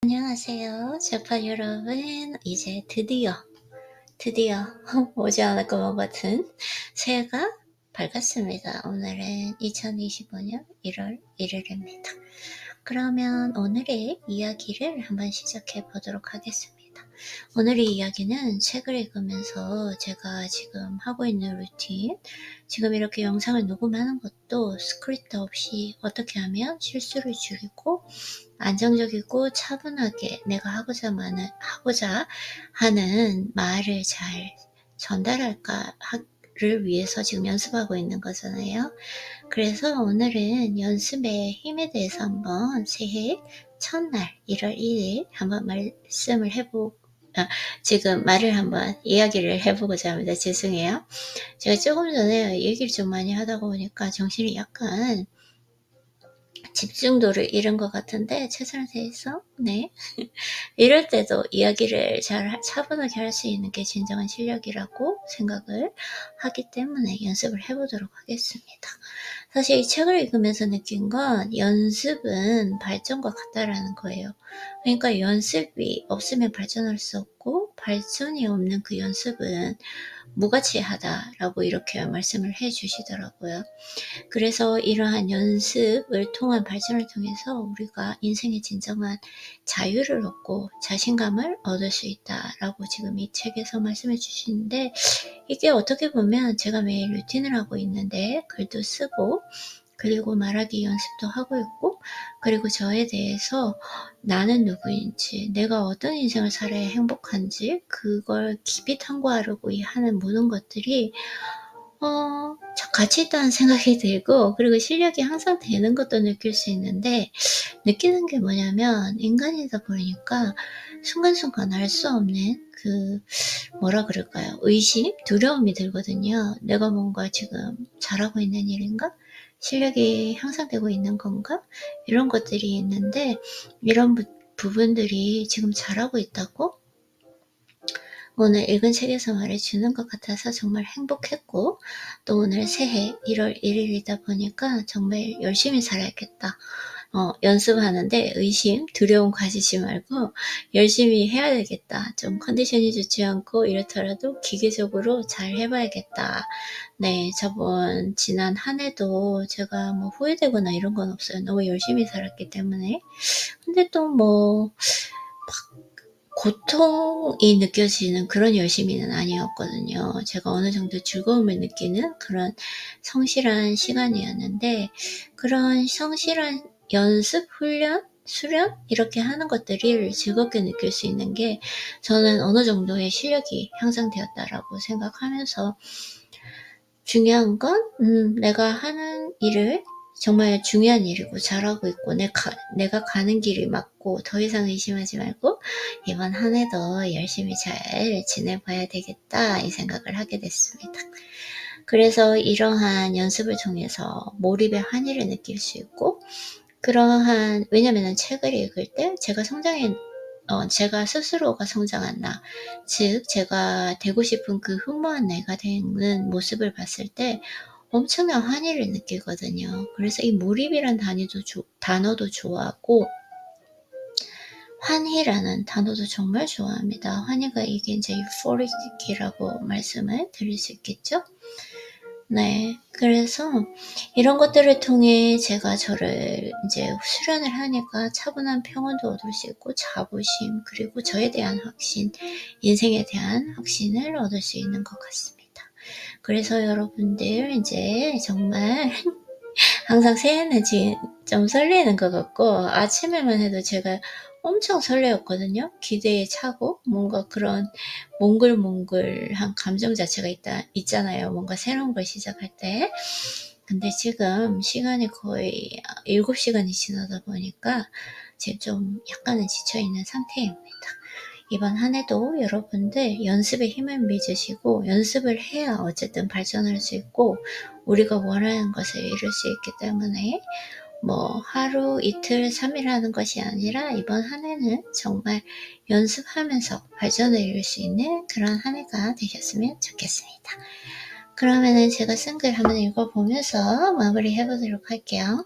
안녕하세요. 제파 여러분. 이제 드디어 오지 않을 것만 같은 새해가 밝았습니다. 오늘은 2025년 1월 1일입니다. 그러면 오늘의 이야기를 한번 시작해 보도록 하겠습니다. 오늘의 이야기는 책을 읽으면서 제가 지금 하고 있는 루틴, 지금 이렇게 영상을 녹음하는 것도 스크립트 없이 어떻게 하면 실수를 줄이고 안정적이고 차분하게 내가 하고자 하는 말을 잘 전달할까를 위해서 지금 연습하고 있는 거잖아요. 그래서 오늘은 연습의 힘에 대해서 한번 새해 첫날 1월 1일 한번 지금 말을 한번 이야기를 해보고자 합니다. 죄송해요. 제가 조금 전에 얘기를 좀 많이 하다 보니까 정신이 약간 집중도를 잃은 것 같은데 최선을 다해서 이럴 때도 이야기를 잘 차분하게 할 수 있는 게 진정한 실력이라고 생각을 하기 때문에 연습을 해보도록 하겠습니다. 사실 이 책을 읽으면서 느낀 건 연습은 발전과 같다라는 거예요. 그러니까 연습이 없으면 발전할 수 없고 발전이 없는 그 연습은 무가치하다라고 이렇게 말씀을 해 주시더라고요. 그래서 이러한 연습을 통한 발전을 통해서 우리가 인생의 진정한 자유를 얻고 자신감을 얻을 수 있다라고 지금 이 책에서 말씀해 주시는데, 이게 어떻게 보면 제가 매일 루틴을 하고 있는데 글도 쓰고 그리고 말하기 연습도 하고 있고, 그리고 저에 대해서 나는 누구인지, 내가 어떤 인생을 살아야 행복한지 그걸 깊이 탐구하려고 하는 모든 것들이 가치 있다는 생각이 들고, 그리고 실력이 항상 되는 것도 느낄 수 있는데, 느끼는 게 뭐냐면 인간이다 보니까 순간순간 알 수 없는 뭐라 그럴까요? 의심? 두려움이 들거든요. 내가 뭔가 지금 잘하고 있는 일인가? 실력이 향상되고 있는 건가? 이런 것들이 있는데, 이런 부분들이 지금 잘하고 있다고 오늘 읽은 책에서 말해주는 것 같아서 정말 행복했고, 또 오늘 새해 1월 1일이다 보니까 정말 열심히 살아야겠다. 연습하는데 의심, 두려움 가지지 말고 열심히 해야 되겠다. 좀 컨디션이 좋지 않고 이렇더라도 기계적으로 잘 해봐야겠다. 지난 한 해도 제가 후회되거나 이런 건 없어요. 너무 열심히 살았기 때문에. 근데 또 고통이 느껴지는 그런 열심히는 아니었거든요. 제가 어느 정도 즐거움을 느끼는 그런 성실한 시간이었는데, 그런 성실한 연습, 훈련, 수련 이렇게 하는 것들을 즐겁게 느낄 수 있는 게 저는 어느 정도의 실력이 향상되었다라고 생각하면서, 중요한 건 내가 하는 일을 정말 중요한 일이고 잘하고 있고 내가 가는 길이 맞고 더 이상 의심하지 말고 이번 한 해도 열심히 잘 지내봐야 되겠다 이 생각을 하게 됐습니다. 그래서 이러한 연습을 통해서 몰입의 환희를 느낄 수 있고, 왜냐면은 책을 읽을 때 제가 스스로가 성장한 나, 즉 제가 되고 싶은 그 흠모한 내가 되는 모습을 봤을 때 엄청난 환희를 느끼거든요. 그래서 이 몰입이란 단어도 좋아하고 환희라는 단어도 정말 좋아합니다. 환희가 이게 이제 euphoric이라고 말씀을 드릴 수 있겠죠? 그래서 이런 것들을 통해 제가 저를 이제 수련을 하니까 차분한 평온도 얻을 수 있고 자부심, 그리고 저에 대한 확신, 인생에 대한 확신을 얻을 수 있는 것 같습니다. 그래서 여러분들 이제 정말 항상 새해는 좀 설레는 것 같고, 아침에만 해도 제가 엄청 설레었거든요. 기대에 차고 뭔가 그런 몽글몽글한 감정 자체가 있잖아요. 뭔가 새로운 걸 시작할 때. 근데 지금 시간이 거의 7시간이 지나다 보니까 지금 좀 약간은 지쳐있는 상태입니다. 이번 한 해도 여러분들 연습에 힘을 믿으시고, 연습을 해야 어쨌든 발전할 수 있고 우리가 원하는 것을 이룰 수 있기 때문에 하루, 이틀, 3일 하는 것이 아니라 이번 한 해는 정말 연습하면서 발전을 이룰 수 있는 그런 한 해가 되셨으면 좋겠습니다. 그러면은 제가 쓴 글 한번 읽어보면서 마무리 해보도록 할게요.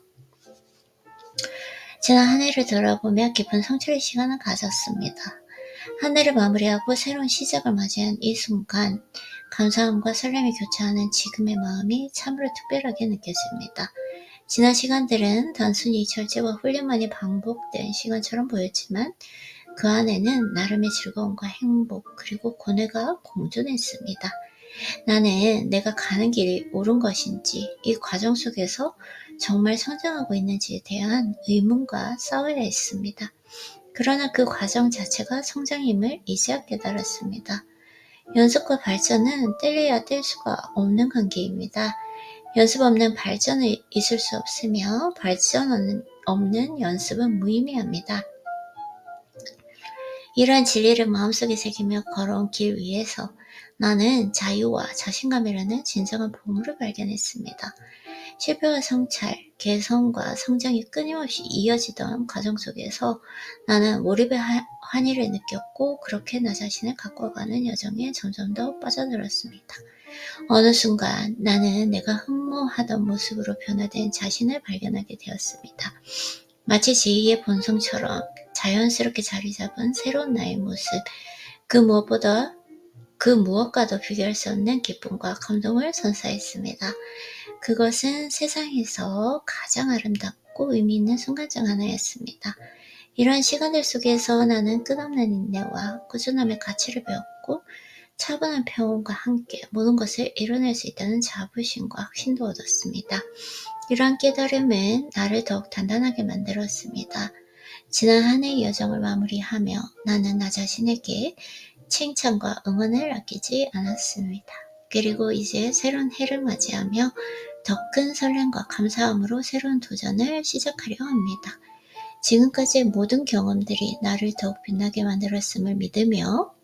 지난 한 해를 돌아보며 깊은 성찰의 시간을 가졌습니다. 한 해를 마무리하고 새로운 시작을 맞이한 이 순간, 감사함과 설렘이 교차하는 지금의 마음이 참으로 특별하게 느껴집니다. 지난 시간들은 단순히 절제와 훈련만이 반복된 시간처럼 보였지만 그 안에는 나름의 즐거움과 행복 그리고 고뇌가 공존했습니다. 나는 내가 가는 길이 옳은 것인지 이 과정 속에서 정말 성장하고 있는지에 대한 의문과 싸워야 했습니다. 그러나 그 과정 자체가 성장임을 이제야 깨달았습니다. 연습과 발전은 뗄래야 뗄 수가 없는 관계입니다. 연습 없는 발전은 있을 수 없으며 발전 없는 연습은 무의미합니다. 이러한 진리를 마음속에 새기며 걸어온 길 위에서 나는 자유와 자신감이라는 진정한 보물을 발견했습니다. 실패와 성찰, 개성과 성장이 끊임없이 이어지던 과정 속에서 나는 몰입의 환희를 느꼈고 그렇게 나 자신을 가꿔가는 여정에 점점 더 빠져들었습니다. 어느 순간 나는 내가 흠모하던 모습으로 변화된 자신을 발견하게 되었습니다. 마치 제2의 본성처럼 자연스럽게 자리 잡은 새로운 나의 모습, 그 무엇과도 비교할 수 없는 기쁨과 감동을 선사했습니다. 그것은 세상에서 가장 아름답고 의미 있는 순간 중 하나였습니다. 이러한 시간들 속에서 나는 끝없는 인내와 꾸준함의 가치를 배웠고 차분한 평온과 함께 모든 것을 이뤄낼 수 있다는 자부심과 확신도 얻었습니다. 이러한 깨달음은 나를 더욱 단단하게 만들었습니다. 지난 한 해의 여정을 마무리하며 나는 나 자신에게 칭찬과 응원을 아끼지 않았습니다. 그리고 이제 새로운 해를 맞이하며 더 큰 설렘과 감사함으로 새로운 도전을 시작하려 합니다. 지금까지의 모든 경험들이 나를 더욱 빛나게 만들었음을 믿으며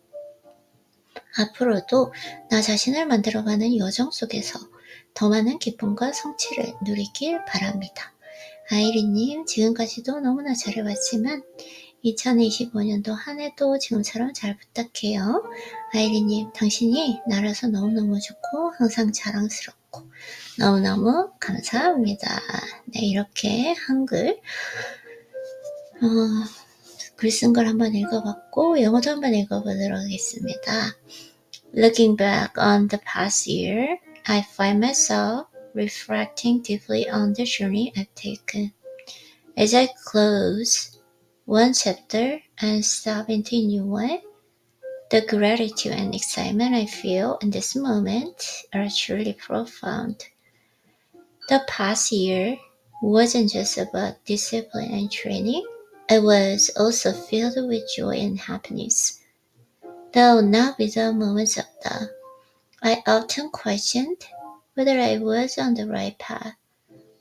앞으로도 나 자신을 만들어가는 여정 속에서 더 많은 기쁨과 성취를 누리길 바랍니다. 아이리님, 지금까지도 너무나 잘해왔지만 2025년도 한 해도 지금처럼 잘 부탁해요. 아이리님, 당신이 나라서 너무너무 좋고 항상 자랑스럽고 너무너무 감사합니다. 네, 이렇게 한글 글 쓴 걸 한번 읽어봤고 영어도 한번 읽어보도록 하겠습니다. Looking back on the past year, I find myself reflecting deeply on the journey I've taken. As I close one chapter and step into a new one, the gratitude and excitement I feel in this moment are truly profound. The past year wasn't just about discipline and training. It was also filled with joy and happiness. Though not without moments of doubt, I often questioned whether I was on the right path,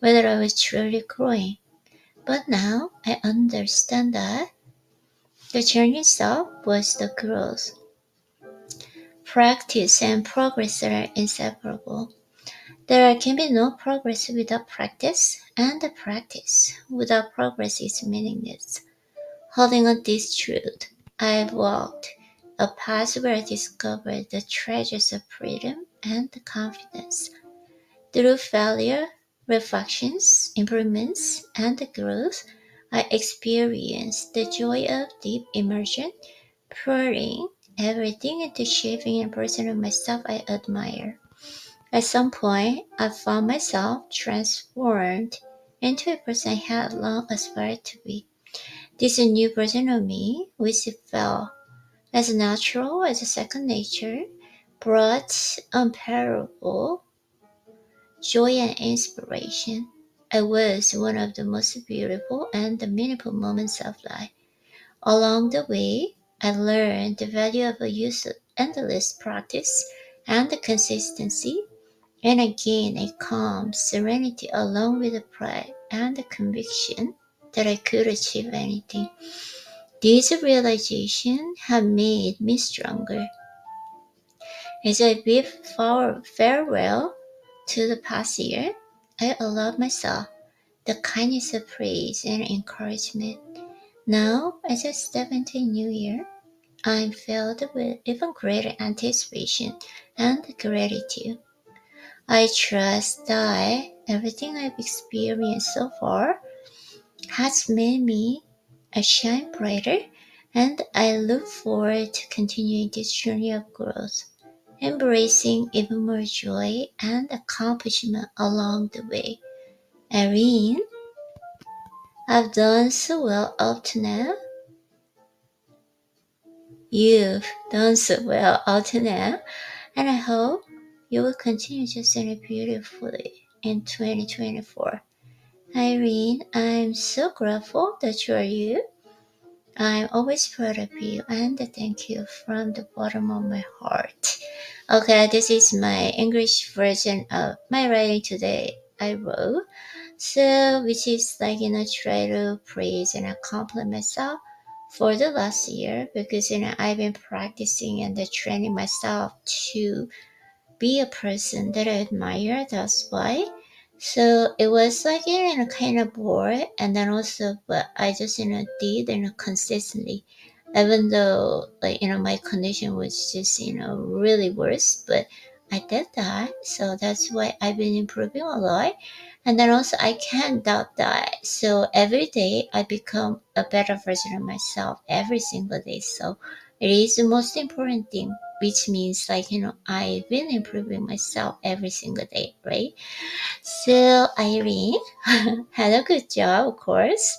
whether I was truly growing. But now I understand that the journey itself was the growth. Practice and progress are inseparable. There can be no progress without practice, and the practice without progress is meaningless. Holding on this truth, I've walked a path where I discovered the treasures of freedom and confidence. Through failure, reflections, improvements, and growth, I experienced the joy of deep immersion, pouring everything into shaping a version of myself I admire. At some point, I found myself transformed into a person I had long aspired to be. This new version of me, which felt as natural as a second nature, brought unparalleled joy and inspiration. It was one of the most beautiful and meaningful moments of life. Along the way, I learned the value of a use of endless practice and consistency, and I gained a calm serenity along with the pride and the conviction that I could achieve anything. These realizations have made me stronger. As I bid farewell to the past year, I allowed myself the kindness of praise and encouragement. Now, as I step into a new year, I'm filled with even greater anticipation and gratitude. I trust that everything I've experienced so far has made me shine brighter, and I look forward to continuing this journey of growth, embracing even more joy and accomplishment along the way. Irene, I've done so well up to now. You've done so well up to now, and I hope you will continue to sing beautifully in 2024. Irene, I'm so grateful that you are you. I'm always proud of you and thank you from the bottom of my heart. Okay, this is my English version of my writing today I wrote. So, which is like, try to praise and compliment myself for the last year because, I've been practicing and training myself to be a person that I admire. That's why. So it was like kind of bored, and then also, but I just did consistently, even though like my condition was just really worse, but I did that. So that's why I've been improving a lot, and then also I can't doubt that. So every day I become a better version of myself every single day. So it is the most important thing, which means like, I've been improving myself every single day, right? So Irene had a good job, of course.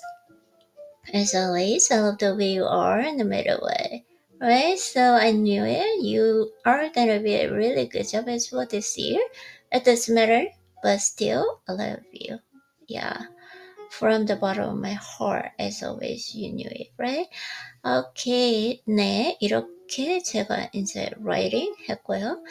As always, I love the way you are in the middle way, right? So I knew it. You are gonna be a really good job as well this year. It doesn't matter, but still, I love you. Yeah, from the bottom of my heart, as always, you knew it, right? 오케이, 네, 이렇게 제가 이제 라이팅 했고요.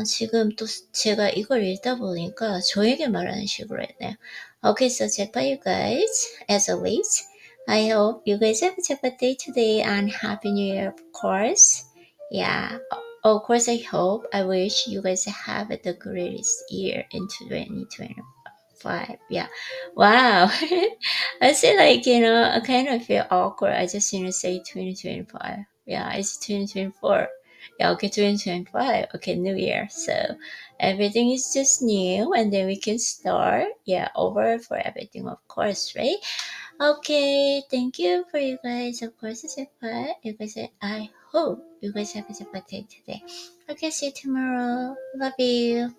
지금 또 제가 이걸 읽다 보니까 저에게 말하는 식으로 했네요. Okay, so check by you guys, as always. I hope you guys have a good day today and Happy New Year, of course. Yeah, of course, I hope, I wish you guys have the greatest year in 2025. Yeah, wow. I say like, I kind of feel awkward. I just, say 2025. Yeah, it's 2024. Yeah, okay, 2025. Okay, New Year. So everything is just new and then we can start. Yeah, over for everything, of course, right? Okay, thank you for you guys. Of course, it's a fun. You guys, I hope you guys have a good day today. Okay, see you tomorrow. Love you.